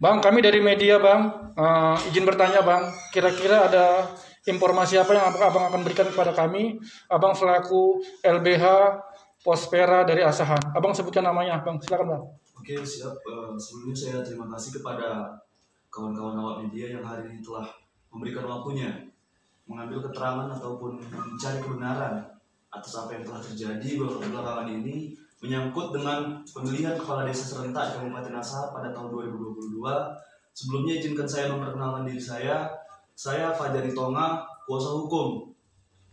Bang, kami dari media, Bang. Izin bertanya, Bang. Kira-kira ada informasi apa yang Abang akan berikan kepada kami? Abang selaku LBH Pospera dari Asahan. Abang sebutkan namanya, Bang. Silakan, Bang. Oke, siap. Sebelumnya saya terima kasih kepada kawan-kawan awak media yang hari ini telah memberikan waktunya mengambil keterangan ataupun mencari kebenaran atas apa yang telah terjadi belakangan ini menyangkut dengan pemilihan kepala desa serentak di Kabupaten Asahan pada tahun 2022. Sebelumnya izinkan saya memperkenalkan diri saya. Saya Fajari Tonga, kuasa hukum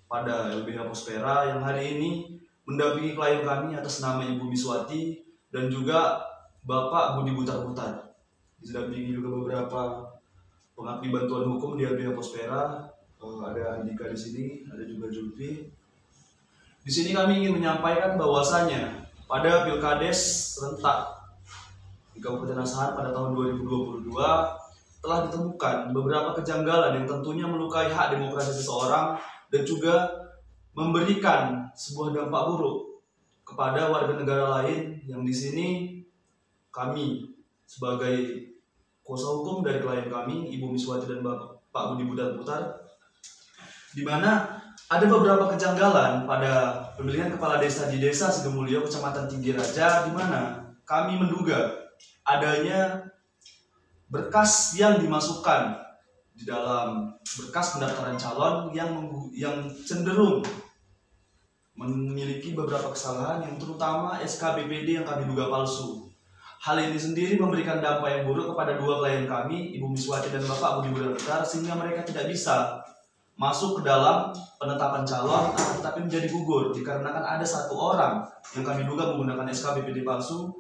pada LBH Pospera yang hari ini mendampingi klien kami atas nama Ibu Miswati dan juga Bapak Budi Butar-Butar. Didampingi juga beberapa pengabdi bantuan hukum di LBH Pospera. Ada Andika di sini, ada juga Julfi. Di sini kami ingin menyampaikan bahwasanya pada Pilkades serentak di Kabupaten Asahan pada tahun 2022 telah ditemukan beberapa kejanggalan yang tentunya melukai hak demokrasi seseorang dan juga memberikan sebuah dampak buruk kepada warga negara lain yang di sini kami sebagai kuasa hukum dari klien kami, Ibu Miswati dan Pak Budi Butar-Butar, di mana ada beberapa kejanggalan pada pemilihan kepala desa di Desa Sidomulyo, Kecamatan Tinggi Raja, di mana kami menduga adanya berkas yang dimasukkan di dalam berkas pendaftaran calon yang cenderung memiliki beberapa kesalahan yang terutama SK-BPD yang kami duga palsu. Hal ini sendiri memberikan dampak yang buruk kepada dua klien kami, Ibu Miswati dan Bapak Budi Butar, sehingga mereka tidak bisa masuk ke dalam penetapan calon, tetapi menjadi gugur dikarenakan ada satu orang yang kami duga menggunakan SK-BPD palsu,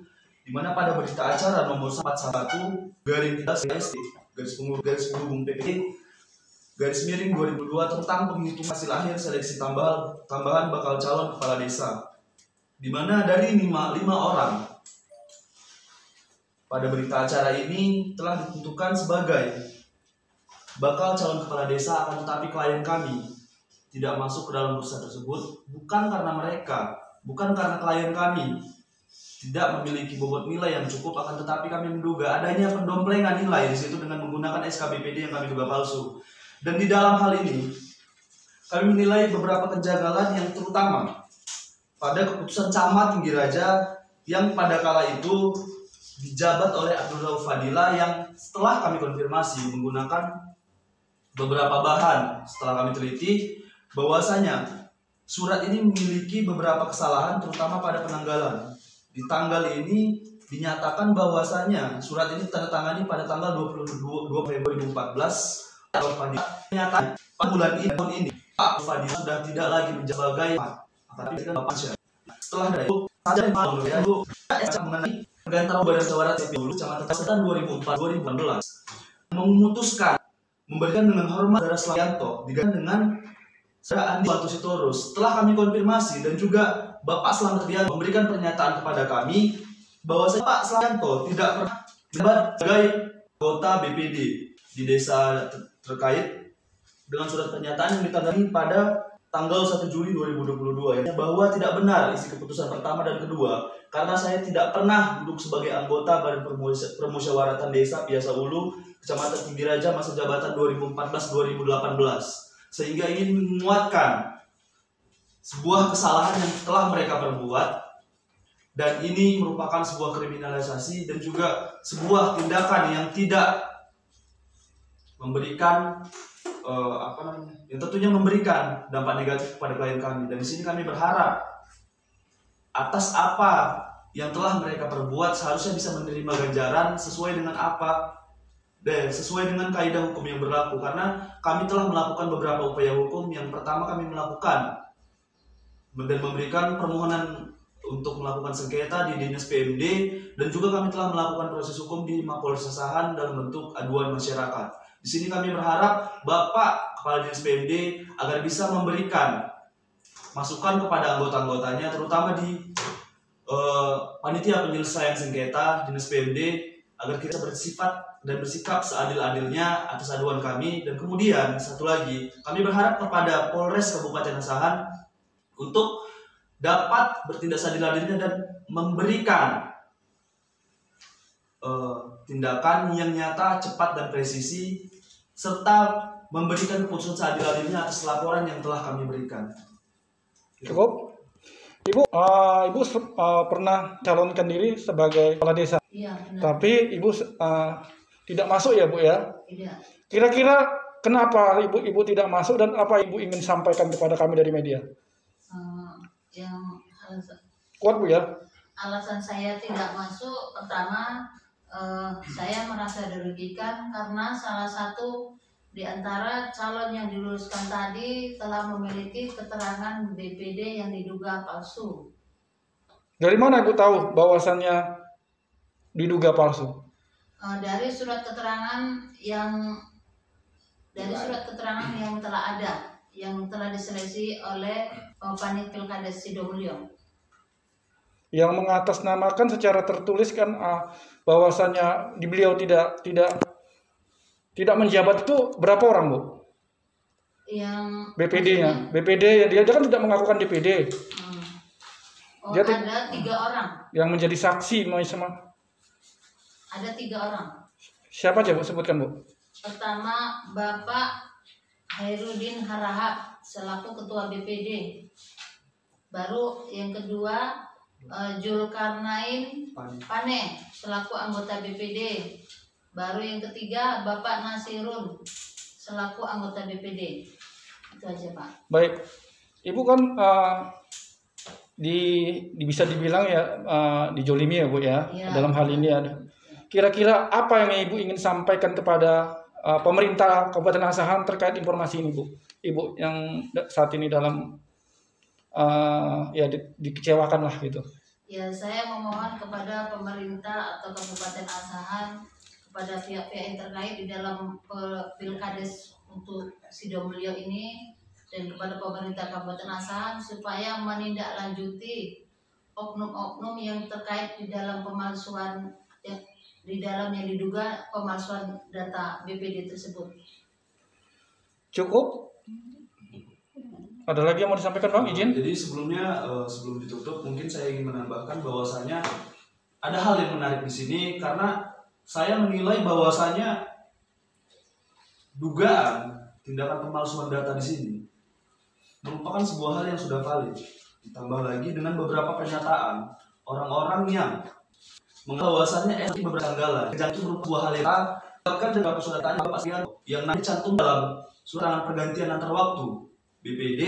di mana pada berita acara nomor 41/garis-penghubung-PPD/2002 tentang penghitungan hasil akhir seleksi tambahan bakal calon kepala desa, di mana dari 5 orang pada berita acara ini telah ditentukan sebagai bakal calon kepala desa, akan tetapi klien kami tidak masuk ke dalam bursa tersebut bukan karena klien kami tidak memiliki bobot nilai yang cukup, akan tetapi kami menduga adanya pendomplengan nilai di situ dengan menggunakan SK-BPD yang kami duga palsu. Dan di dalam hal ini kami menilai beberapa kejanggalan yang terutama pada keputusan Camat Tinggi Raja yang pada kala itu dijabat oleh Abdul Rauf Fadila, yang setelah kami konfirmasi menggunakan beberapa bahan, setelah kami teliti bahwasanya surat ini memiliki beberapa kesalahan terutama pada penanggalan. Di tanggal ini dinyatakan bahwasanya surat ini ditandatangani pada tanggal 22 Februari 2014. Ternyata bulan ini Pak Fadila sudah tidak lagi menjabat sebagai tapi Bapak Syah. Setelah itu saja mengenai pergantian Badan Musyawarah dulu Kecamatan Asahan 2004-2016 memutuskan memberikan dengan hormat Saudara Slayanto diganti dengan Saudara Andi Batu Sitorus. Setelah kami konfirmasi dan juga Bapak Slamet Rianto memberikan pernyataan kepada kami bahwa Pak Slayanto tidak pernah menjabat sebagai anggota BPD di desa terkait dengan surat pernyataan yang ditandai pada tanggal 1 Juli 2022, bahwa tidak benar isi keputusan pertama dan kedua karena saya tidak pernah duduk sebagai anggota Badan Permusyawaratan Desa Piasa Ulu Kecamatan Tinggi Raja masa jabatan 2014-2018, sehingga ingin menguatkan sebuah kesalahan yang telah mereka perbuat, dan ini merupakan sebuah kriminalisasi dan juga sebuah tindakan yang tidak memberikan yang tentunya memberikan dampak negatif kepada klien kami. Dan di sini kami berharap atas apa yang telah mereka perbuat seharusnya bisa menerima ganjaran sesuai dengan sesuai dengan kaidah hukum yang berlaku, karena kami telah melakukan beberapa upaya hukum. Yang pertama, kami melakukan dan memberikan permohonan untuk melakukan sengketa di Dinas PMD, dan juga kami telah melakukan proses hukum di Mapolres Asahan dalam bentuk aduan masyarakat. Di sini kami berharap Bapak Kepala Dinas PMD agar bisa memberikan masukan kepada anggota-anggotanya, terutama di panitia penyelesaian sengketa Dinas PMD, agar kita bersifat dan bersikap seadil-adilnya atas aduan kami. Dan kemudian satu lagi, kami berharap kepada Polres Kabupaten Asahan untuk dapat bertindak seadil-adilnya dan memberikan tindakan yang nyata, cepat dan presisi, serta memberikan keputusan seadil-adilnya atas laporan yang telah kami berikan. Cukup. Ibu, Ibu pernah calonkan diri sebagai kepala desa. Iya, benar. Tapi Ibu tidak masuk ya, Bu ya? Tidak. Kira-kira kenapa Ibu tidak masuk dan apa Ibu ingin sampaikan kepada kami dari media? Yang Kuat, Bu ya? alasan saya tidak masuk, pertama saya merasa dirugikan karena salah satu di antara calon yang diluluskan tadi telah memiliki keterangan BPD yang diduga palsu. Dari mana Ibu tahu bahwasannya diduga palsu? Dari surat keterangan yang telah ada, yang telah diseleksi oleh Panitia Pilkada Sidomulyo. Yang mengatasnamakan secara tertulis kan bahwasannya di beliau tidak menjabat itu berapa orang, Bu? Yang BPD-nya, BPD dia kan tidak mengakukan DPD. Dia ada 3 orang. Yang menjadi saksi sama. Ada 3 orang. Siapa aja, Bu? Sebutkan, Bu. Pertama, Bapak Hairudin Harahap selaku Ketua BPD. Baru yang kedua, Julkarnain Pane selaku anggota BPD. Baru yang ketiga, Bapak Nasirun selaku anggota BPD. Itu aja, Pak. Baik, Ibu kan bisa dibilang ya dijolimi ya, Bu ya. Ya. Dalam hal ini ada. Kira-kira apa yang Ibu ingin sampaikan kepada pemerintah Kabupaten Asahan terkait informasi ini, Bu? Ibu yang saat ini dalam dikecewakan lah gitu. Ya, saya memohon kepada pemerintah atau Kabupaten Asahan, kepada pihak-pihak yang terkait di dalam Pilkades untuk Sidomulyo ini, dan kepada pemerintah Kabupaten Asahan supaya menindaklanjuti oknum-oknum yang terkait di dalam pemalsuan yang diduga pemalsuan data BPD tersebut. Cukup? Ada lagi yang mau disampaikan, Bang? Izin? Jadi sebelumnya, sebelum ditutup, mungkin saya ingin menambahkan bahwasanya ada hal yang menarik di sini karena saya menilai bahwasanya dugaan tindakan pemalsuan data di sini merupakan sebuah hal yang sudah valid. Ditambah lagi dengan beberapa pernyataan orang-orang yang bahwasannya beberapa tanggalan itu merupakan sebuah hal yang bahkan dengan surat tanya kepastian yang nanti cantum dalam surat pergantian antar waktu BPD.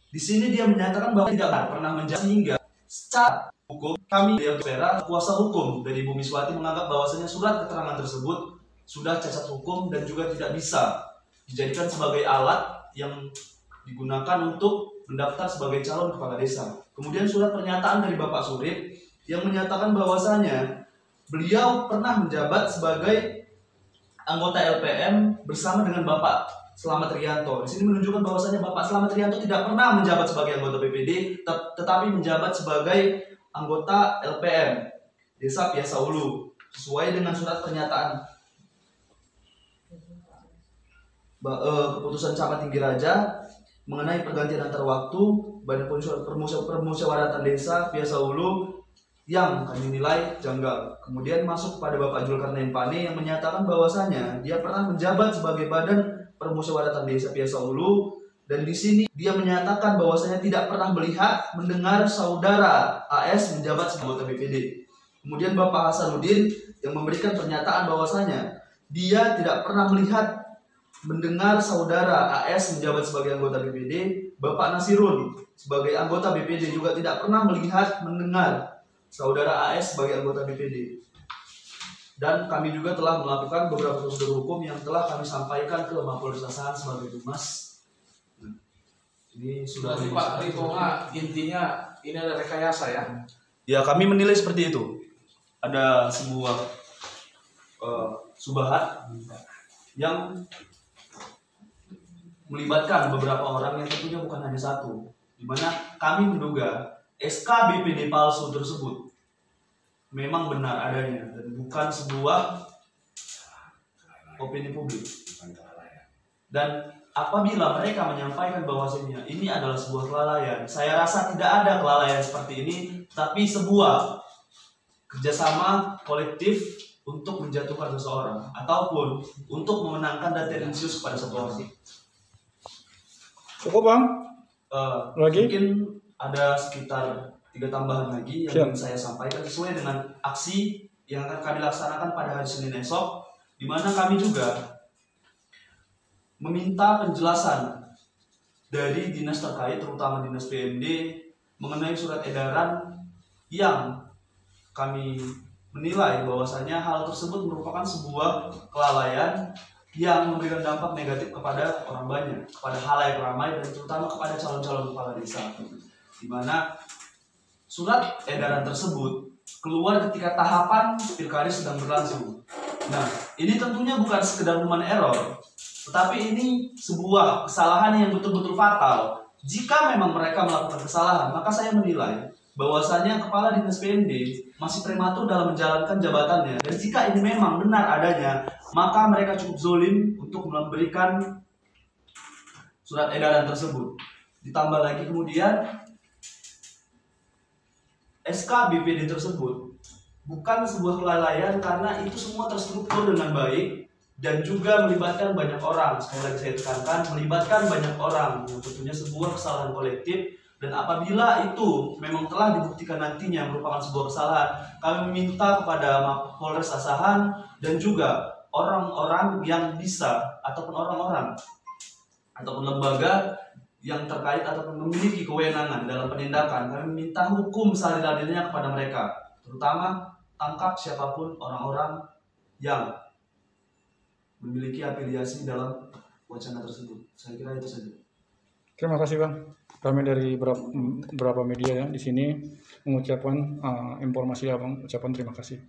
Di sini dia menyatakan bahwa tidak pernah menjabat, sehingga secara hukum kami yang kuasa hukum dari Ibu Miswati menganggap bahwasanya surat keterangan tersebut sudah cacat hukum dan juga tidak bisa dijadikan sebagai alat yang digunakan untuk mendaftar sebagai calon kepala desa. Kemudian surat pernyataan dari Bapak Surip yang menyatakan bahwasanya beliau pernah menjabat sebagai anggota LPM bersama dengan Bapak Slamet Rianto. Di sini menunjukkan bahwasanya Bapak Slamet Rianto tidak pernah menjabat sebagai anggota BPD, tetapi menjabat sebagai anggota LPM Desa Piasa Ulu sesuai dengan surat pernyataan keputusan Camat Tinggi Raja mengenai pergantian antar waktu Badan Permusyawaratan Desa Piasa Ulu yang kami nilai janggal. Kemudian masuk kepada Bapak Julkarnain Pane yang menyatakan bahwasanya dia pernah menjabat sebagai Badan Permusyawaratan Desa Piasa Ulu, dan di sini dia menyatakan bahwasanya tidak pernah melihat mendengar saudara AS menjabat sebagai anggota BPD. Kemudian Bapak Hasanuddin yang memberikan pernyataan bahwasanya dia tidak pernah melihat mendengar saudara AS menjabat sebagai anggota BPD. Bapak Nasirun sebagai anggota BPD juga tidak pernah melihat mendengar saudara AS sebagai anggota BPD. Dan kami juga telah melakukan beberapa prosedur hukum yang telah kami sampaikan ke Mapolres Asahan sebagai Dumas. Ini sudah Pak Ritonga, intinya ini ada rekayasa ya? Ya, kami menilai seperti itu. Ada sebuah subahat yang melibatkan beberapa orang yang tentunya bukan hanya satu, di mana kami menduga SK BPD palsu tersebut memang benar adanya dan bukan sebuah opini publik. Dan apabila mereka menyampaikan bahwasanya ini adalah sebuah kelalaian, saya rasa tidak ada kelalaian seperti ini, tapi sebuah kerjasama kolektif untuk menjatuhkan seseorang ataupun untuk memenangkan dan tendensius kepada satu orang. Cukup bang? Lagi? Mungkin ada sekitar 3 tambahan lagi yang ingin saya sampaikan sesuai dengan aksi yang akan kami laksanakan pada hari Senin esok, di mana kami juga meminta penjelasan dari dinas terkait, terutama dinas PMD, mengenai surat edaran yang kami menilai bahwasanya hal tersebut merupakan sebuah kelalaian yang memberikan dampak negatif kepada orang banyak, kepada halayak ramai, dan terutama kepada calon-calon kepala desa, di mana surat edaran tersebut keluar ketika tahapan pilkades sedang berlangsung. Nah, ini tentunya bukan sekedar human error, tetapi ini sebuah kesalahan yang betul-betul fatal. Jika memang mereka melakukan kesalahan, maka saya menilai bahwasanya kepala dinas PMD masih prematur dalam menjalankan jabatannya. Dan jika ini memang benar adanya, maka mereka cukup zolim untuk memberikan surat edaran tersebut. Ditambah lagi kemudian SK BPD tersebut bukan sebuah kelalaian karena itu semua terstruktur dengan baik dan juga melibatkan banyak orang. Sekali lagi saya tekankan, melibatkan banyak orang, yang tentunya sebuah kesalahan kolektif. Dan apabila itu memang telah dibuktikan nantinya merupakan sebuah kesalahan, kami meminta kepada Mapolres Asahan dan juga orang-orang yang bisa ataupun orang-orang ataupun lembaga yang terkait ataupun memiliki kewenangan dalam penindakan, kami meminta hukum seadil-adilnya kepada mereka, terutama tangkap siapapun orang-orang yang memiliki afiliasi dalam wacana tersebut. Saya kira itu saja. Terima kasih bang. Kami dari beberapa media ya di sini mengucapkan informasi abang, ucapan terima kasih.